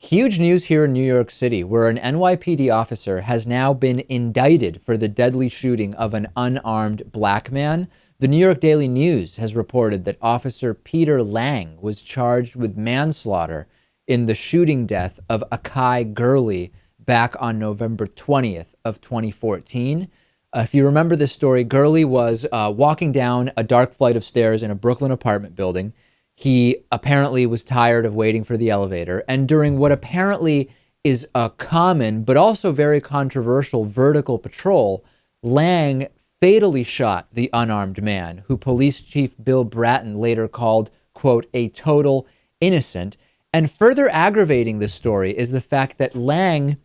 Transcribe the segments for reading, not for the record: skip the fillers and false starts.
Huge news here in New York City, where an NYPD officer has now been indicted for the deadly shooting of an unarmed black man. The New York Daily News has reported that Officer Peter Liang was charged with manslaughter in the shooting death of Akai Gurley back on November 20th of 2014. If you remember this story, Gurley was walking down a dark flight of stairs in a Brooklyn apartment building. He apparently was tired of waiting for the elevator, and during what apparently is a common but also very controversial vertical patrol, Liang fatally shot the unarmed man, who Police Chief Bill Bratton later called, quote, a total innocent. And further aggravating this story is the fact that Liang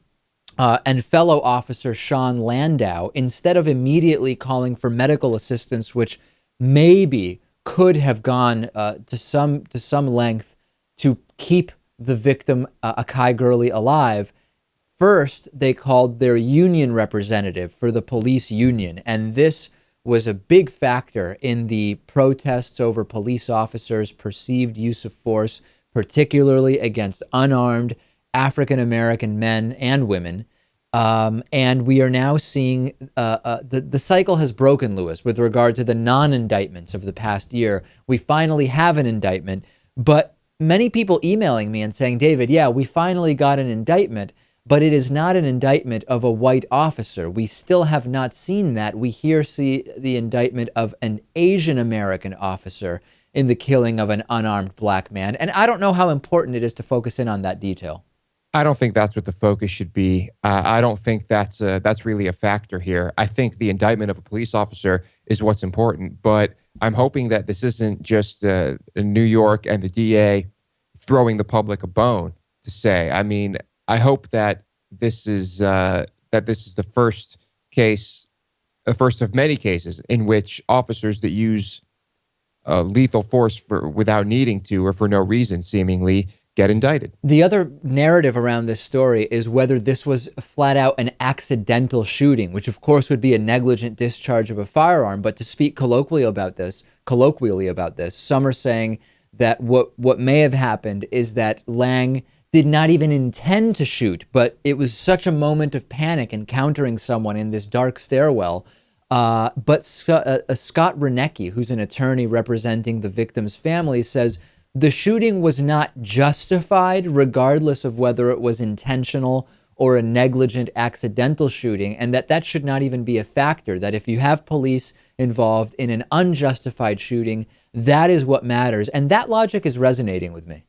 and fellow officer Sean Landau, instead of immediately calling for medical assistance, which maybe could have gone to some length to keep the victim, Akai Gurley, alive, first they called their union representative for the police union. And this was a big factor in the protests over police officers' perceived use of force, particularly against unarmed African-American men and women. And we are now seeing the cycle has broken, Lewis, with regard to the non-indictments of the past year. We finally have an indictment, but many people emailing me and saying, David, yeah, we finally got an indictment, but it is not an indictment of a white officer. We still have not seen that. We here see the indictment of an Asian American officer in the killing of an unarmed black man. And I don't know how important it is to focus in on that detail. I don't think that's what the focus should be. I don't think that's really a factor here. I think the indictment of a police officer is what's important, but I'm hoping that this isn't just New York and the DA throwing the public a bone to say. I mean, I hope that this is the first case, the first of many cases in which officers that use lethal force without needing to or for no reason, seemingly, get indicted. The other narrative around this story is whether this was flat out an accidental shooting, which of course would be a negligent discharge of a firearm. But to speak colloquially about this, some are saying that what may have happened is that Liang did not even intend to shoot, but it was such a moment of panic encountering someone in this dark stairwell. But Scott Renecki, who's an attorney representing the victim's family, says the shooting was not justified regardless of whether it was intentional or a negligent accidental shooting, and that should not even be a factor, that if you have police involved in an unjustified shooting, that is what matters. And that logic is resonating with me.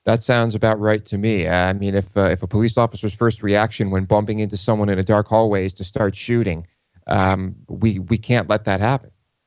That sounds about right to me. I mean, if a police officer's first reaction when bumping into someone in a dark hallway is to start shooting, we can't let that happen.